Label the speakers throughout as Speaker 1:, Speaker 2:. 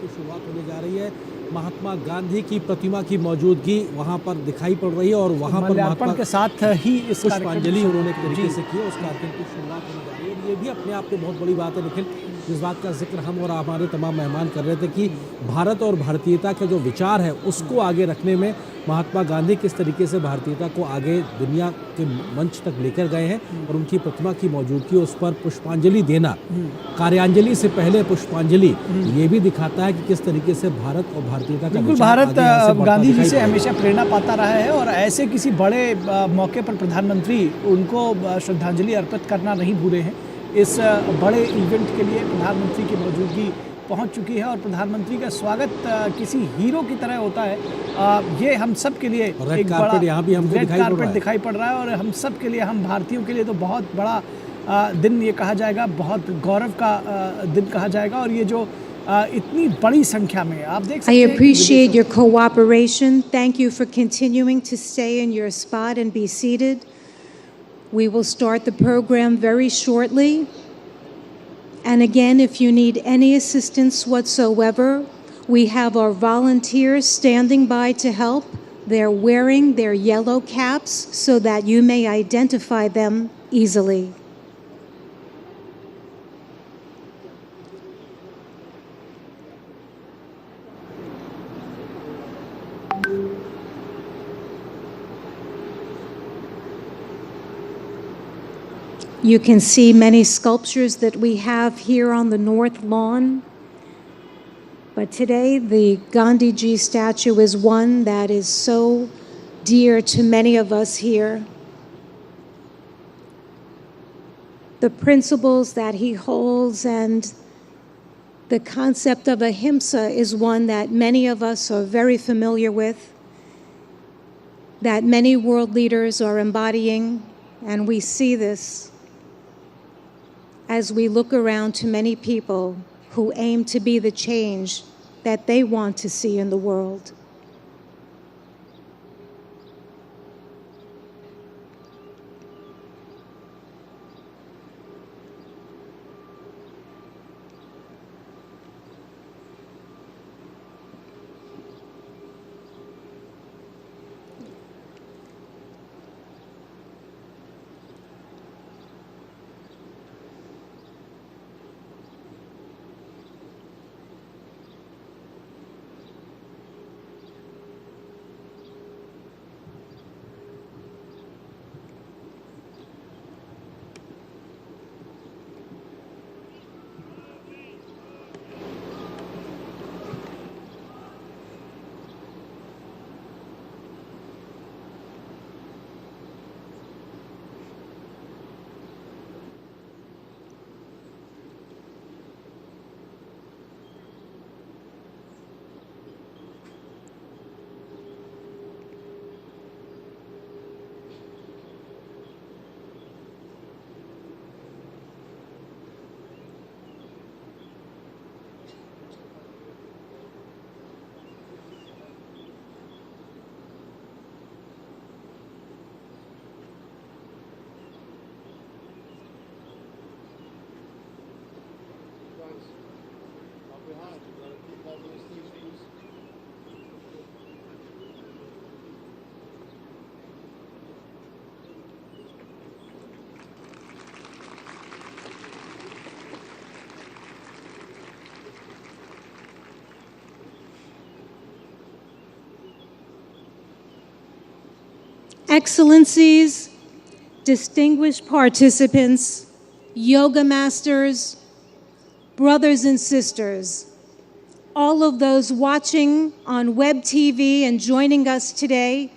Speaker 1: की शुरुआत होने जा रही है। महात्मा गांधी की प्रतिमा की मौजूदगी वहां पर दिखाई पड़ रही है और वहां पर
Speaker 2: माल्यार्पण के साथ ही इस
Speaker 1: पुष्पांजलि उन्होंने एक तरीके से की, उस कार्यक्रम की शुरुआत होने जा रही है। ये भी अपने आप में बहुत बड़ी बात है निखिल, जिस बात का जिक्र हम और हमारे तमाम मेहमान कर रहे थे कि भारत और भारतीयता के जो विचार है उसको आगे रखने में महात्मा गांधी किस तरीके से भारतीयता को आगे दुनिया के मंच तक लेकर गए हैं और उनकी प्रतिमा की मौजूदगी, उस पर पुष्पांजलि देना, कार्यांजलि से पहले पुष्पांजलि, ये भी दिखाता है कि किस तरीके से भारत और भारतीयता का
Speaker 2: बिल्कुल भारत गांधी जी से हमेशा प्रेरणा पाता रहा है और ऐसे किसी बड़े मौके पर प्रधानमंत्री उनको श्रद्धांजलि अर्पित करना नहीं भूले हैं। इस बड़े इवेंट के लिए प्रधानमंत्री की मौजूदगी पहुंच चुकी है और प्रधानमंत्री का स्वागत किसी हीरो की तरह होता है। ये हम सब के लिए एक बड़ा
Speaker 1: यहाँ भी हमको
Speaker 2: रेड कारपेट दिखाई पड़ रहा है और हम सब के लिए, हम भारतीयों के लिए तो बहुत बड़ा दिन ये कहा जाएगा, बहुत गौरव का दिन कहा जाएगा। और ये जो इतनी बड़ी संख्या में आप देख सकते
Speaker 3: हैं।
Speaker 2: I
Speaker 3: appreciate your cooperation. Thank you for continuing to stay in your spot and be seated. We will start the program very shortly. And again, if you need any assistance whatsoever, we have our volunteers standing by to help. They're wearing their yellow caps so that you may identify them easily. You can see many sculptures that we have here on the North Lawn. But today, the Gandhi Ji statue is one that is so dear to many of us here. The principles that he holds and the concept of ahimsa is one that many of us are very familiar with, that many world leaders are embodying, and we see this as we look around to many people who aim to be the change that they want to see in the world. Excellencies, distinguished participants, yoga masters, brothers and sisters, all of those watching on web TV and joining us today,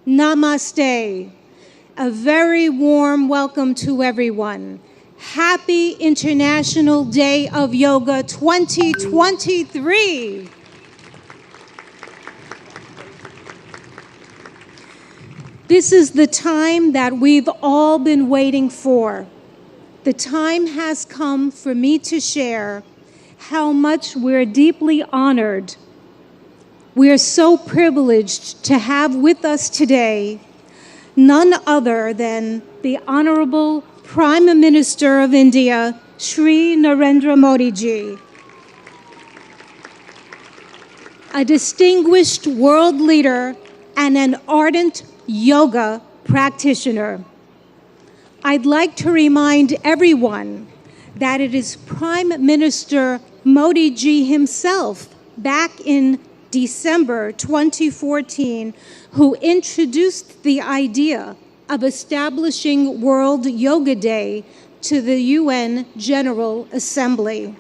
Speaker 3: namaste. A very warm welcome to everyone. Happy International Day of Yoga 2023. This is the time that we've all been waiting for. The time has come for me to share how much we're deeply honored. We are so privileged to have with us today none other than the Honorable Prime Minister of India, Shri Narendra Modi ji. a distinguished world leader, and an ardent yoga practitioner. I'd like to remind everyone that it is Prime Minister Modi ji himself back in December 2014 who introduced the idea of establishing World Yoga Day to the UN General Assembly.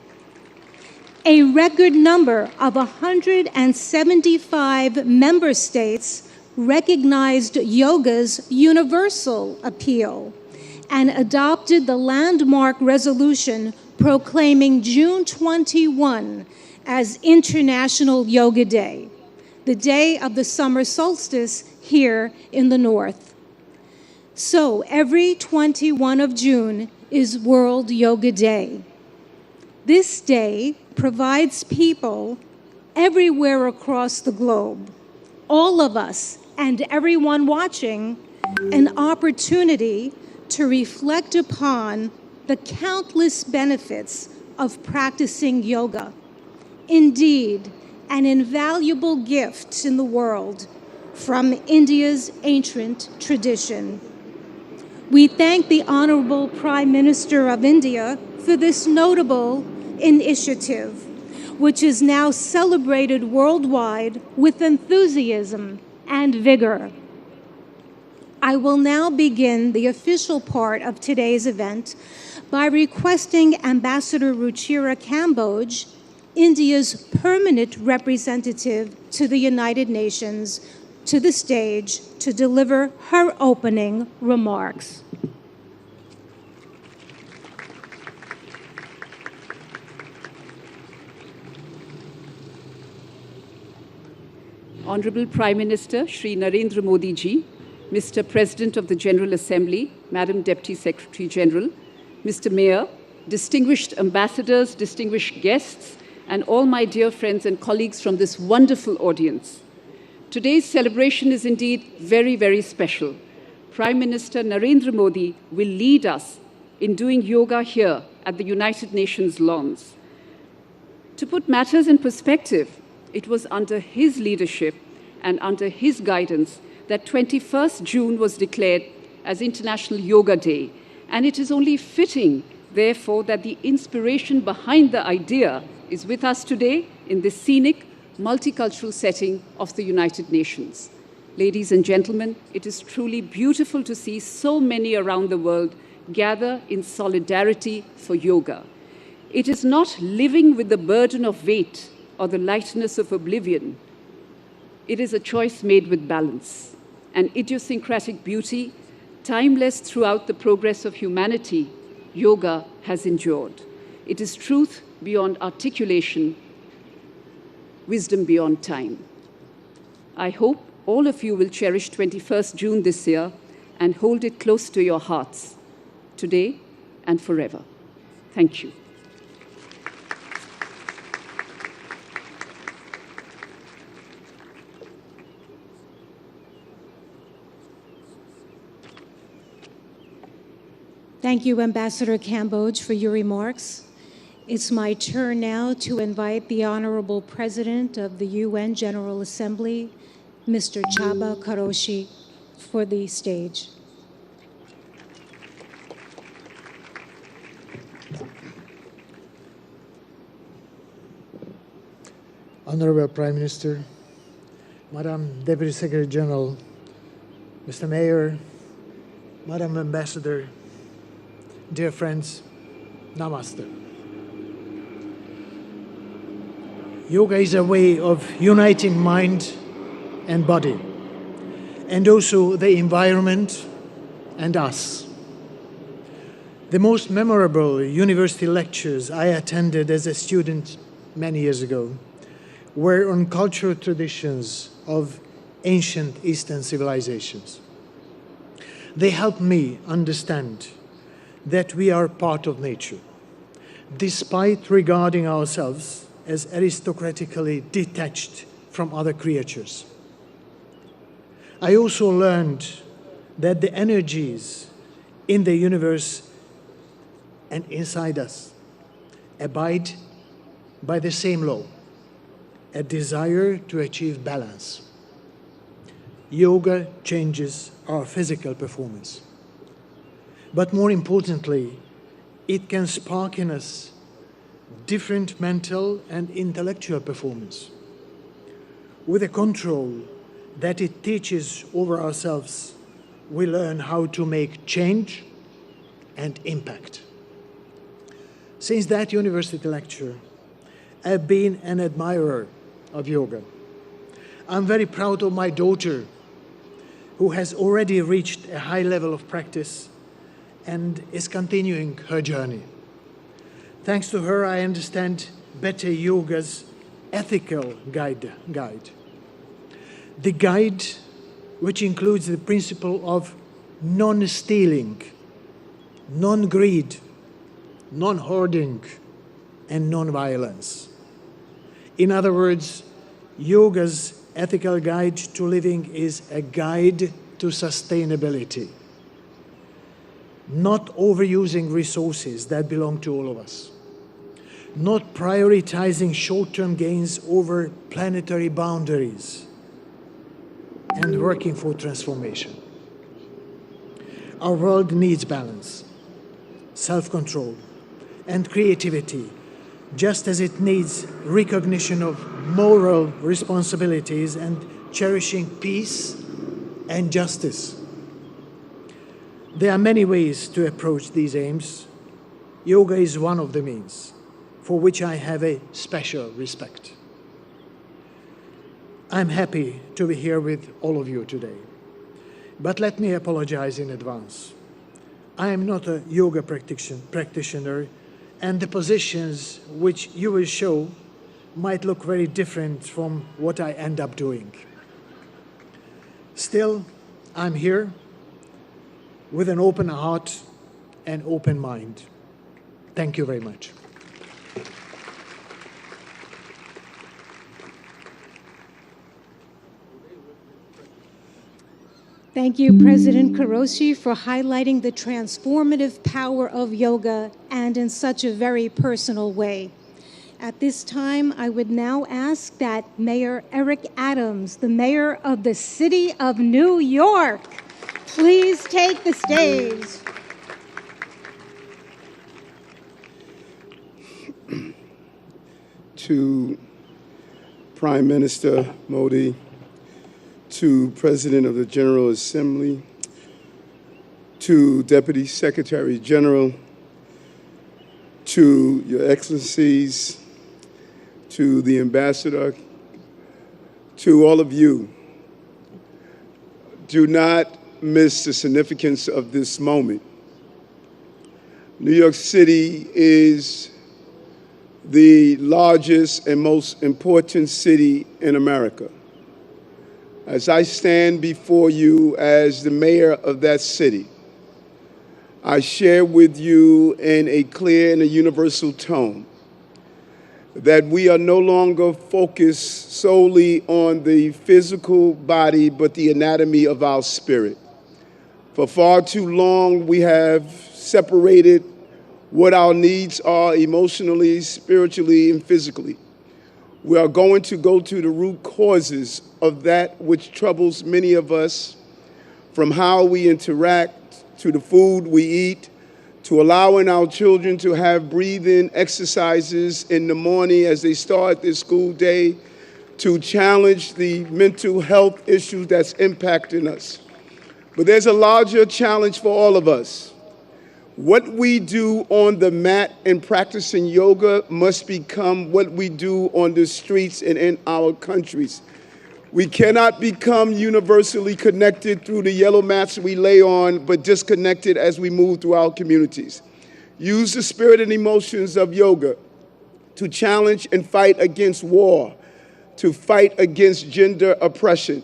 Speaker 3: A record number of 175 member states recognized yoga's universal appeal and adopted the landmark resolution proclaiming June 21 as International Yoga Day, the day of the summer solstice here in the north. So every 21 of June is World Yoga Day. This day provides people everywhere across the globe, all of us and everyone watching, an opportunity to reflect upon the countless benefits of practicing yoga. Indeed, an invaluable gift in the world from India's ancient tradition. We thank the Honorable Prime Minister of India for this notable initiative, which is now celebrated worldwide with enthusiasm and vigor. I will now begin the official part of today's event by requesting Ambassador Ruchira Kamboj, India's permanent representative to the United Nations, to the stage to deliver her opening remarks.
Speaker 4: Honorable Prime Minister Shri Narendra Modi ji, Mr. President of the General Assembly, Madam Deputy Secretary General, Mr. Mayor, distinguished ambassadors, distinguished guests, and all my dear friends and colleagues from this wonderful audience. Today's celebration is indeed very, very special. Prime Minister Narendra Modi will lead us in doing yoga here at the United Nations lawns. To put matters in perspective, it was under his leadership and under his guidance that 21st June was declared as International Yoga Day, and it is only fitting, therefore, that the inspiration behind the idea is with us today in this scenic, multicultural setting of the United Nations. Ladies and gentlemen, it is truly beautiful to see so many around the world gather in solidarity for yoga. It is not living with the burden of weight or the lightness of oblivion. It is a choice made with balance, an idiosyncratic beauty, timeless throughout the progress of humanity. Yoga has endured. It is truth beyond articulation, wisdom beyond time. I hope all of you will cherish 21st June this year and hold it close to your hearts, today and forever. Thank you.
Speaker 3: Thank you, Ambassador Kamboj, for your remarks. It's my turn now to invite the Honorable President of the UN General Assembly, Mr. Csaba Kőrösi, for the stage.
Speaker 5: Honorable Prime Minister, Madam Deputy Secretary General, Mr. Mayor, Madam Ambassador, dear friends, Namaste. Yoga is a way of uniting mind and body, and also the environment and us. The most memorable university lectures I attended as a student many years ago were on cultural traditions of ancient Eastern civilizations. They helped me understand that we are part of nature, despite regarding ourselves as aristocratically detached from other creatures. I also learned that the energies in the universe and inside us abide by the same law, a desire to achieve balance. Yoga changes our physical performance. But more importantly, it can spark in us different mental and intellectual performance. With the control that it teaches over ourselves, we learn how to make change and impact. Since that university lecture, I've been an admirer of yoga. I'm very proud of my daughter, who has already reached a high level of practice and is continuing her journey. Thanks to her, I understand better yoga's ethical guide. The guide, which includes the principle of non-stealing, non-greed, non-hoarding, and non-violence. In other words, yoga's ethical guide to living is a guide to sustainability, not overusing resources that belong to all of us, not prioritizing short-term gains over planetary boundaries, and working for transformation. Our world needs balance, self-control, and creativity, just as it needs recognition of moral responsibilities and cherishing peace and justice. There are many ways to approach these aims. Yoga is one of the means, for which I have a special respect. I'm happy to be here with all of you today, but let me apologize in advance. I am not a yoga practitioner, and the positions which you will show might look very different from what I end up doing. Still, I'm here with an open heart and open mind. Thank you very much.
Speaker 3: Thank you, President Qureshi, for highlighting the transformative power of yoga and in such a very personal way. At this time, I would now ask that Mayor Eric Adams, the mayor of the city of New York, please take the stage.
Speaker 6: To Prime Minister Modi, to President of the General Assembly, to Deputy Secretary General, to Your Excellencies, to the Ambassador, to all of you, do not miss the significance of this moment. New York City is the largest and most important city in America. As I stand before you as the mayor of that city, I share with you in a clear and a universal tone that we are no longer focused solely on the physical body, but the anatomy of our spirit. For far too long, we have separated what our needs are emotionally, spiritually, and physically. We are going to go to the root causes of that which troubles many of us, from how we interact, to the food we eat, to allowing our children to have breathing exercises in the morning as they start their school day, to challenge the mental health issues that's impacting us. But there's a larger challenge for all of us. What we do on the mat in practicing yoga must become what we do on the streets and in our countries. We cannot become universally connected through the yellow mats we lay on, but disconnected as we move through our communities. Use the spirit and emotions of yoga to challenge and fight against war, to fight against gender oppression,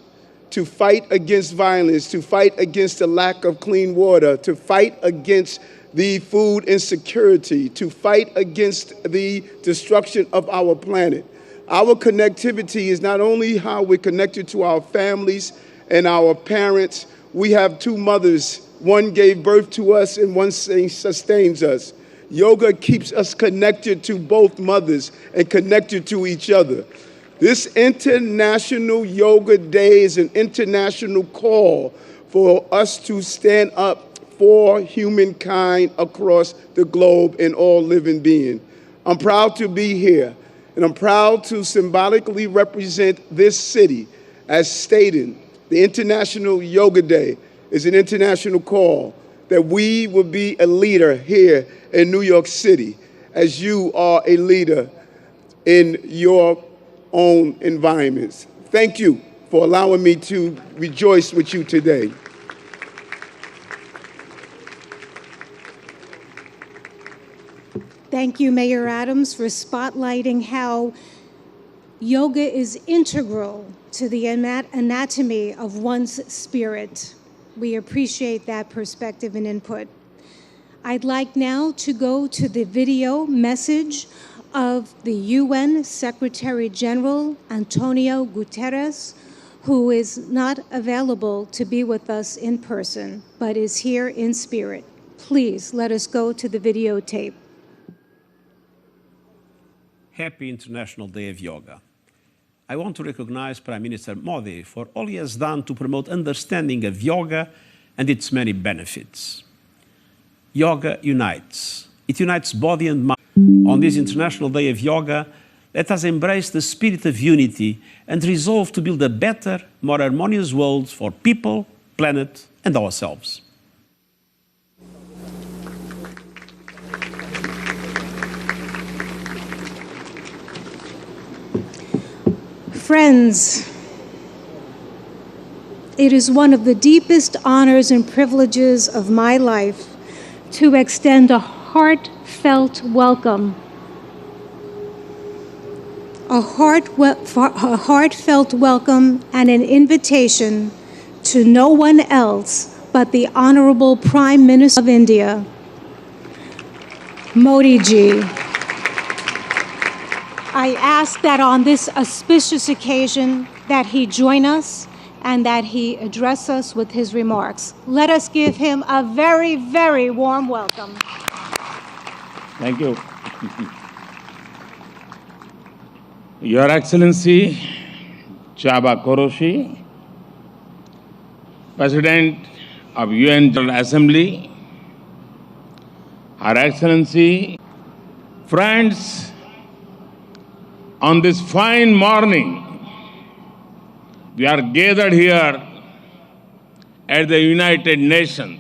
Speaker 6: to fight against violence, to fight against the lack of clean water, to fight against the food insecurity, to fight against the destruction of our planet. Our connectivity is not only how we're connected to our families and our parents. We have two mothers. One gave birth to us and one sustains us. Yoga keeps us connected to both mothers and connected to each other. This International Yoga Day is an international call for us to stand up for humankind across the globe and all living beings. I'm proud to be here, and I'm proud to symbolically represent this city. As stated, the International Yoga Day is an international call that we will be a leader here in New York City, as you are a leader in your own environments. Thank you for allowing me to rejoice with you today.
Speaker 3: Thank you, Mayor Adams, for spotlighting how yoga is integral to the anatomy of one's spirit. We appreciate that perspective and input. I'd like now to go to the video message of the UN Secretary General Antonio Guterres, who is not available to be with us in person, but is here in spirit. Please let us go to the videotape.
Speaker 7: Happy International Day of Yoga. I want to recognize Prime Minister Modi for all he has done to promote understanding of yoga and its many benefits. Yoga unites. It unites body and mind. On this International Day of Yoga, let us embrace the spirit of unity and resolve to build a better, more harmonious world for people, planet, and ourselves.
Speaker 3: Friends, it is one of the deepest honors and privileges of my life to extend a heartfelt welcome. A heartfelt welcome and an invitation to no one else but the Honorable Prime Minister of India, Modi ji. I ask that on this auspicious occasion that he join us and that he address us with his remarks. Let us give him a very, very warm welcome.
Speaker 8: Thank you. Your Excellency Chaba Koroshi, President of UN General Assembly, Her Excellency, friends, on this fine morning, we are gathered here at the United Nations